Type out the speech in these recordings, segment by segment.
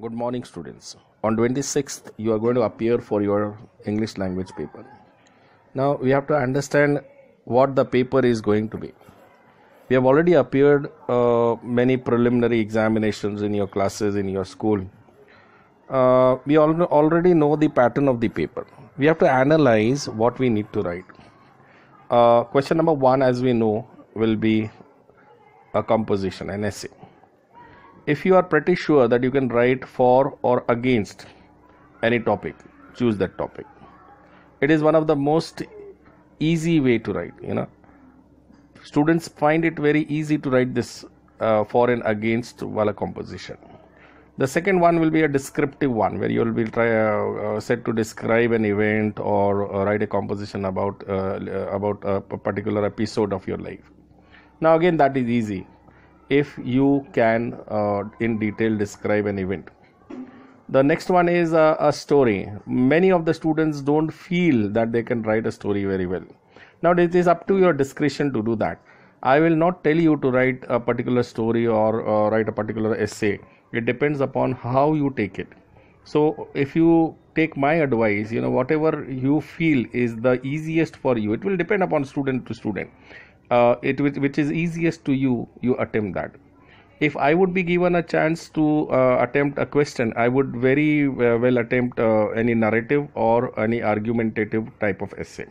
Good morning, students. On 26th, you are going to appear for your English language paper. Now, we have to understand what the paper is going to be. We have already appeared many preliminary examinations in your classes, in your school. We already know the pattern of the paper. We have to analyze what we need to write. Question number 1, as we know, will be a composition, an essay. If you are pretty sure that you can write for or against any topic, choose that topic. It is one of the most easy way to write, Students find it very easy to write this for and against while a composition. The second one will be a descriptive one, where you will be set to describe an event or write a composition about a particular episode of your life. Now again, that is easy if you can in detail describe an event. The next one is a story. Many of the students don't feel that they can write a story very well. Now it is up to your discretion to do that. I will not tell you to write a particular story or write a particular essay. It depends upon how you take it. So if you take my advice, whatever you feel is the easiest for you, it will depend upon student to student. Which is easiest to you attempt that. If I would be given a chance to attempt a question, I would very well attempt any narrative or any argumentative type of essay.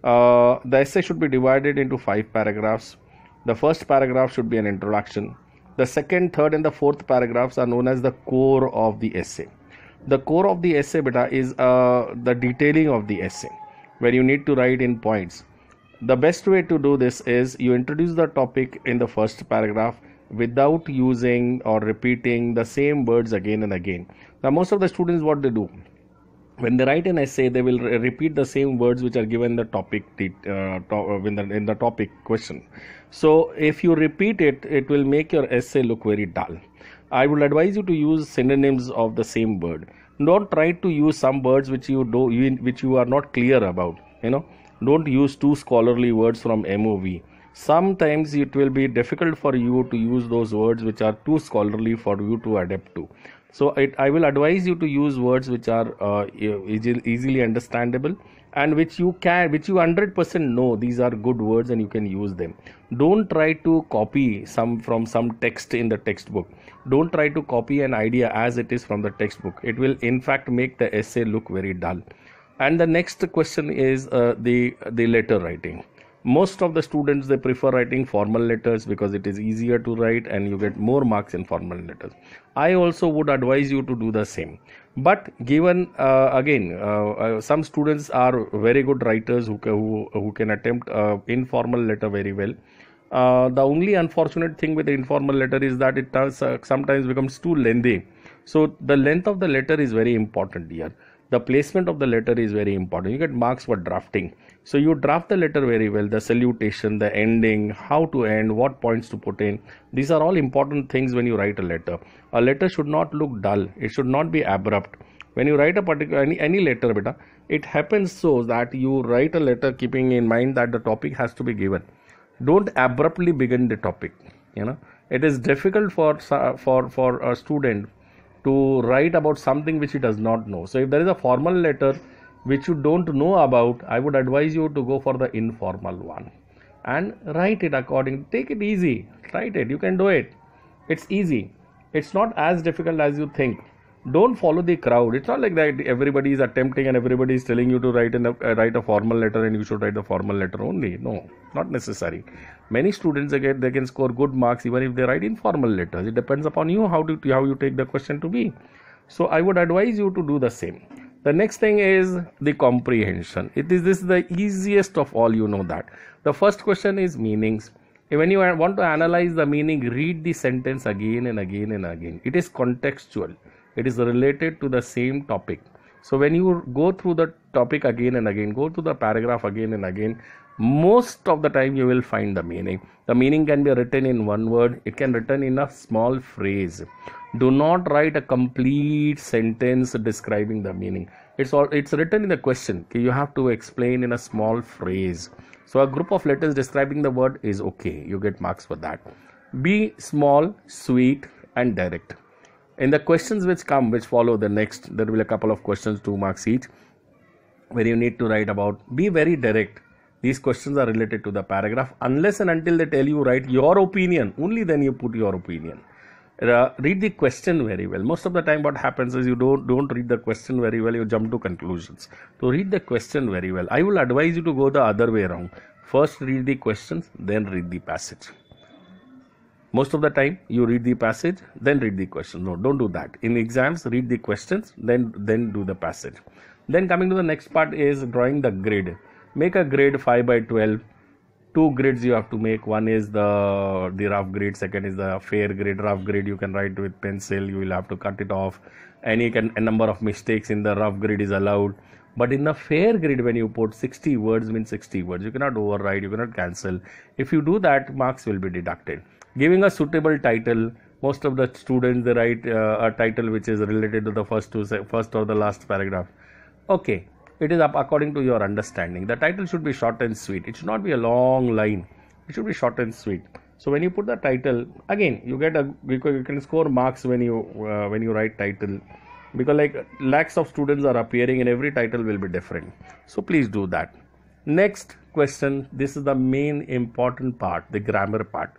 The essay should be divided into 5 paragraphs. The first paragraph should be an introduction. The second, third and the fourth paragraphs are known as the core of the essay. The core of the essay is the detailing of the essay, where you need to write in points. The best way to do this is you introduce the topic in the first paragraph without using or repeating the same words again and again. Now most of the students, what they do, when they write an essay, they will repeat the same words which are given in the topic in the topic question. So if you repeat it, it will make your essay look very dull. I would advise you to use synonyms of the same word. Don't try to use some words which you are not clear about. Don't use too scholarly words from MOV. Sometimes it will be difficult for you to use those words which are too scholarly for you to adapt to. So I will advise you to use words which are easily understandable and which you 100% know these are good words and you can use them. Don't try to copy from some text in the textbook. Don't try to copy an idea as it is from the textbook. It will in fact make the essay look very dull. And the next question is the letter writing. Most of the students, they prefer writing formal letters because it is easier to write and you get more marks in formal letters. I also would advise you to do the same. But given some students are very good writers who can attempt informal letter very well. The only unfortunate thing with the informal letter is that it does sometimes becomes too lengthy. So the length of the letter is very important here. The placement of the letter is very important. You get marks for drafting. So you draft the letter very well, the salutation, the ending, how to end, what points to put in. These are all important things when you write a letter. A letter should not look dull. It should not be abrupt. When you write a particular any letter, it happens so that you write a letter keeping in mind that the topic has to be given. Don't abruptly begin the topic. It is difficult for a student to write about something which he does not know. So if there is a formal letter which you don't know about, I would advise you to go for the informal one and write it according. Take it easy. Write it. You can do it. It's easy. It's not as difficult as you think. Don't follow the crowd. It's not like that everybody is attempting and everybody is telling you to write a formal letter and you should write a formal letter only. No, not necessary. Many students, again, they can score good marks even if they write informal letters. It depends upon you how you take the question to be. So I would advise you to do the same. The next thing is the comprehension. This is the easiest of all, that. The first question is meanings. When you want to analyze the meaning, read the sentence again and again and again. It is contextual. It is related to the same topic. So when you go through the topic again and again, go through the paragraph again and again, most of the time you will find the meaning. The meaning can be written in one word. It can be written in a small phrase. Do not write a complete sentence describing the meaning. It's written in the question. You have to explain in a small phrase. So a group of letters describing the word is okay. You get marks for that. Be small, sweet and direct. In the questions which come, which follow the next, there will be a couple of questions, 2 marks each, where you need to write about. Be very direct. These questions are related to the paragraph. Unless and until they tell you write your opinion, only then you put your opinion. Read the question very well. Most of the time what happens is you don't read the question very well, you jump to conclusions. So read the question very well. I will advise you to go the other way around. First read the questions, then read the passage. Most of the time you read the passage, then read the question. No, don't do that. In exams, read the questions, then do the passage. Then coming to the next part is drawing the grid. Make a grid 5 by 12. 2 grids you have to make. One is the rough grid, second is the fair grid. Rough grid you can write with pencil, you will have to cut it off. A number of mistakes in the rough grid is allowed. But in the fair grid, when you put 60 words means 60 words. You cannot override, you cannot cancel. If you do that, marks will be deducted. Giving a suitable title. Most of the students, they write a title which is related to the first or the last paragraph. Okay. It is up according to your understanding. The title should be short and sweet. It should not be a long line. It should be short and sweet. So when you put the title, again you can score marks when you write title, because like lakhs of students are appearing and every title will be different. So please do that. Next question. This is the main important part, the grammar part.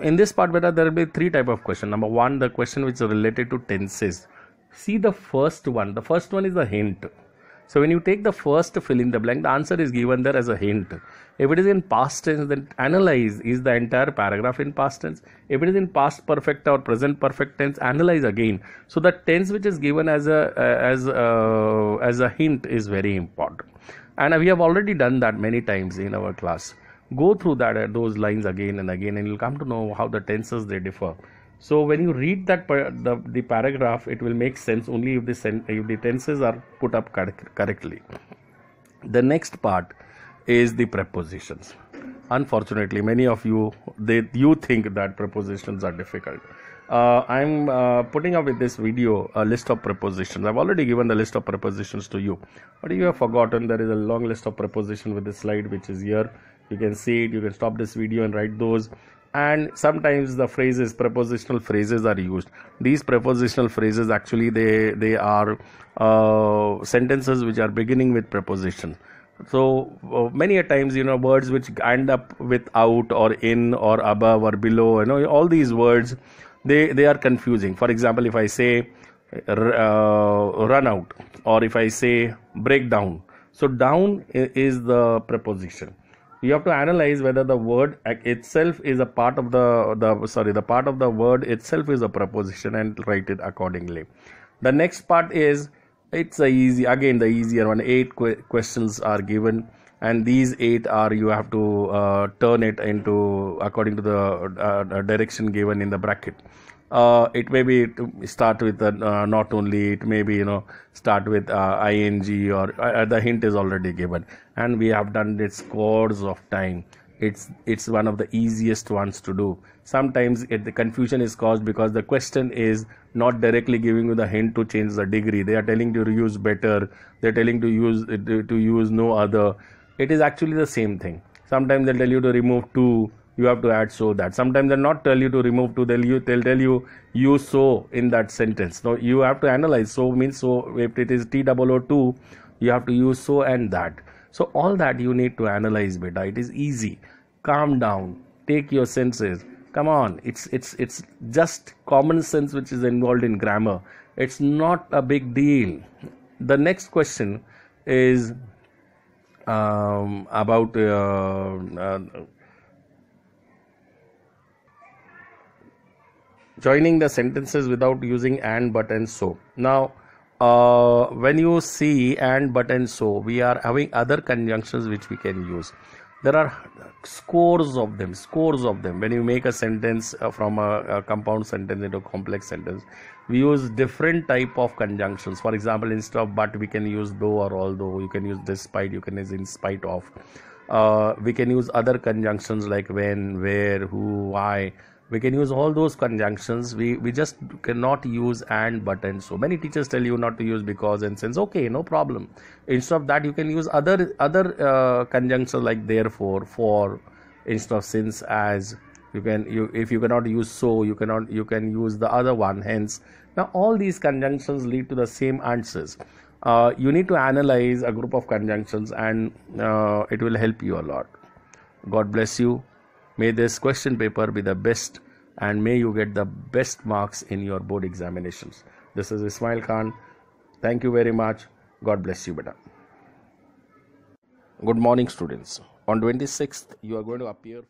In this part, there will be 3 type of question. Number 1, the question which is related to tenses. See the first one. The first one is the hint. So when you take the first fill in the blank, the answer is given there as a hint. If it is in past tense, then analyze, is the entire paragraph in past tense? If it is in past perfect or present perfect tense, analyze again. So the tense which is given as a hint is very important. And we have already done that many times in our class. Go through those lines again and again, and you'll come to know how the tenses they differ. So when you read that the paragraph, it will make sense only if the tenses are put up correctly. The next part is the prepositions. Unfortunately, many of you think that prepositions are difficult. I'm putting up with this video a list of prepositions. I've already given the list of prepositions to you, but you have forgotten there is a long list of prepositions with the slide which is here. You can see it. You can stop this video and write those. And sometimes the prepositional phrases are used. These prepositional phrases actually they are sentences which are beginning with preposition. So many a times, words which end up with out or in or above or below, all these words, they are confusing. For example, if I say run out, or if I say break down, so down is the preposition. You have to analyze whether the word itself is a part of the part of the word itself is a preposition, and write it accordingly. The next part is, it's the easier one. 8 questions are given, and these 8 are, you have to turn it into according to the direction given in the bracket. It may be to start with not only, it may be start with ing, or the hint is already given, and we have done it scores of time. It's one of the easiest ones to do. Sometimes the confusion is caused because the question is not directly giving you the hint to change the degree. They are telling you to use better, they're telling to use no other. It is actually the same thing. Sometimes they'll tell you to remove to, you have to add so that. Sometimes they'll not tell you to remove to, they'll tell you use so in that sentence. Now you have to analyze. So means so, if it is TOO2, you have to use so and that. So all that you need to analyze, beta. It is easy. Calm down, take your senses. Come on, it's just common sense which is involved in grammar. It's not a big deal. The next question is about joining the sentences without using and, but, and so. Now, when you see and, but, and so, we are having other conjunctions which we can use. There are scores of them. When you make a sentence from a compound sentence into a complex sentence, we use different type of conjunctions. For example, instead of but, we can use though or although. You can use despite, you can use in spite of. We can use other conjunctions like when, where, who, why. We can use all those conjunctions. We just cannot use and, but, and so. Many teachers tell you not to use because and since. Okay, no problem. Instead of that, you can use other conjunctions like therefore, for, instead of since, as, If you cannot use so, you can use the other one, hence. Now all these conjunctions lead to the same answers. You need to analyze a group of conjunctions, and it will help you a lot. God bless you. May this question paper be the best, and may you get the best marks in your board examinations. This is Ismail Khan. Thank you very much. God bless you, beta. Good morning, students. On 26th, you are going to appear